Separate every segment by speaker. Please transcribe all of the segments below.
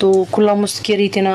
Speaker 1: तो कुल्ला मुस्करी तना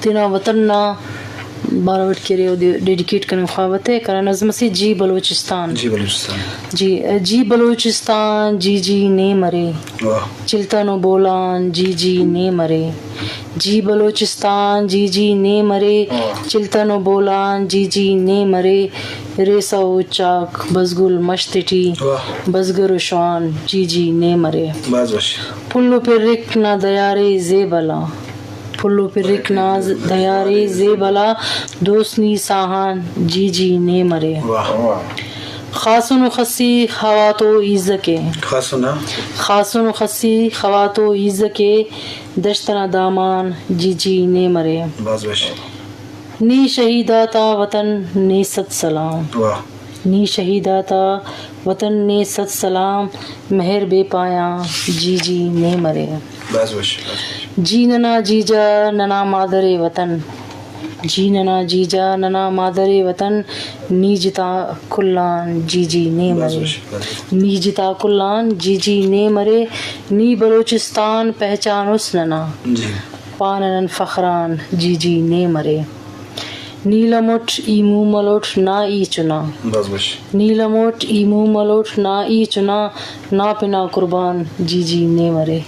Speaker 1: तना वतन ना बारवट केरी डेडिकेट करने ख्वाबत है करना नज़मसी जी बलूचिस्तान जी बलूचिस्तान जी ने मरे चिल्ता नो बोलान जी ने मरे जी बलूचिस्तान जी ने मरे चिल्ता नो बोलान जी ने मरे रेसा चाक बजगुल मश्तिटी बजगर शान जी ने मरे पुल्लो पे रिक ना दयारे जेबला पुल्लो पे रिक ना दयारे जेबला दोस्नी साहान जी ने मरे खासुन खसी खवातो इज़्ज़के खासुन खसी खवातो इज़्ज़के दश्तना दामान जी ने मरे नी शहीदाता वतन ने सत सलाम नी शहीदाता वतन ने सत सलाम मेहर बेपाया जी ने मरे जी नना जीजा नना मादरे वतन जी नना जीजा नना मादरे वतन नीजता कुल्लान जी ने मरे नीजता कुल्लान जी ने मरे नी बलूचिस्तान पहचान उस नना पानन फखरान जी ने मरे नीलमुठ ईमू मलोट ना ई चुना नीलमुठ ईमू मलोट ना ई चुना ना पिना कुर्बान जी ने मरे।